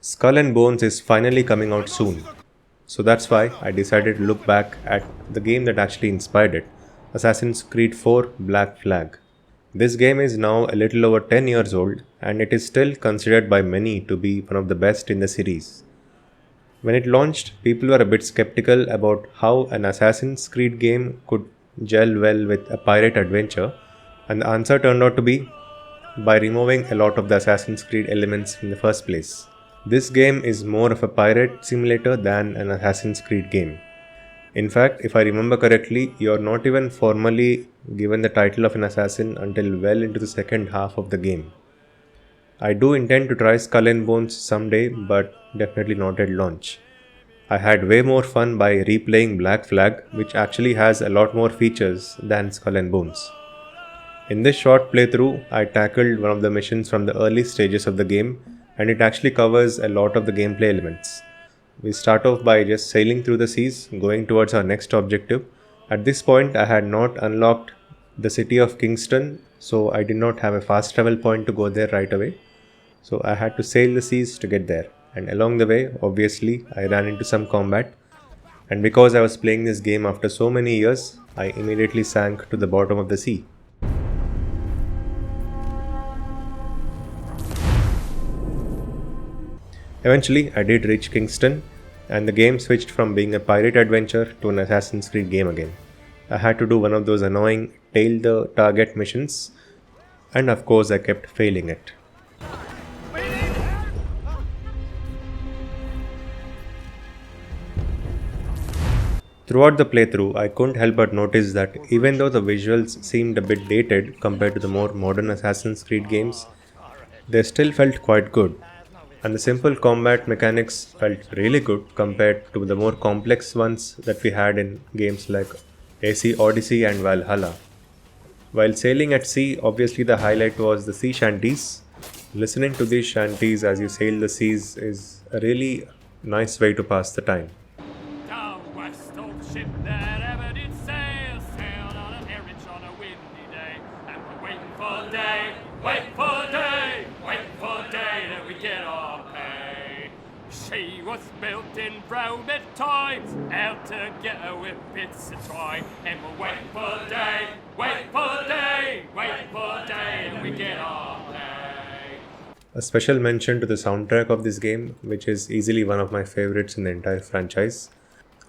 Skull and Bones is finally coming out soon. So that's why I decided to look back at the game that actually inspired it, Assassin's Creed 4 Black Flag. This game is now a little over 10 years old and it is still considered by many to be one of the best in the series. When it launched, people were a bit skeptical about how an Assassin's Creed game could gel well with a pirate adventure, and the answer turned out to be by removing a lot of the Assassin's Creed elements in the first place. This game is more of a pirate simulator than an Assassin's Creed game. In fact, if I remember correctly, you are not even formally given the title of an assassin until well into the second half of the game. I do intend to try Skull and Bones someday, but definitely not at launch. I had way more fun by replaying Black Flag, which actually has a lot more features than Skull and Bones. In this short playthrough, I tackled one of the missions from the early stages of the game, and it actually covers a lot of the gameplay elements. We start off by just sailing through the seas, going towards our next objective. At this point, I had not unlocked the city of Kingston, so I did not have a fast travel point to go there right away. So I had to sail the seas to get there. And along the way, obviously, I ran into some combat. And because I was playing this game after so many years, I immediately sank to the bottom of the sea. Eventually, I did reach Kingston, and the game switched from being a pirate adventure to an Assassin's Creed game again. I had to do one of those annoying tail the target missions, and of course, I kept failing it. Throughout the playthrough, I couldn't help but notice that even though the visuals seemed a bit dated compared to the more modern Assassin's Creed games, they still felt quite good. And the simple combat mechanics felt really good compared to the more complex ones that we had in games like AC Odyssey and Valhalla. While sailing at sea, obviously the highlight was the sea shanties. Listening to these shanties as you sail the seas is a really nice way to pass the time. Down west old ship that ever did sail, sailed on an errand on a windy day, and we're waiting for day, wait for day, wait for day that we get our pay. She was built in Roman times, out to get her with bits of twine, and we're waiting for day, wait for day, wait for day that we get our pay. A special mention to the soundtrack of this game, which is easily one of my favorites in the entire franchise.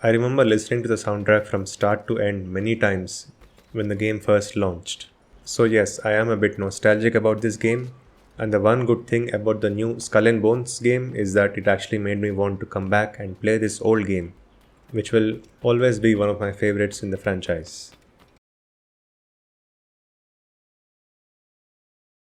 I remember listening to the soundtrack from start to end many times when the game first launched. So yes, I am a bit nostalgic about this game, and the one good thing about the new Skull and Bones game is that it actually made me want to come back and play this old game, which will always be one of my favorites in the franchise.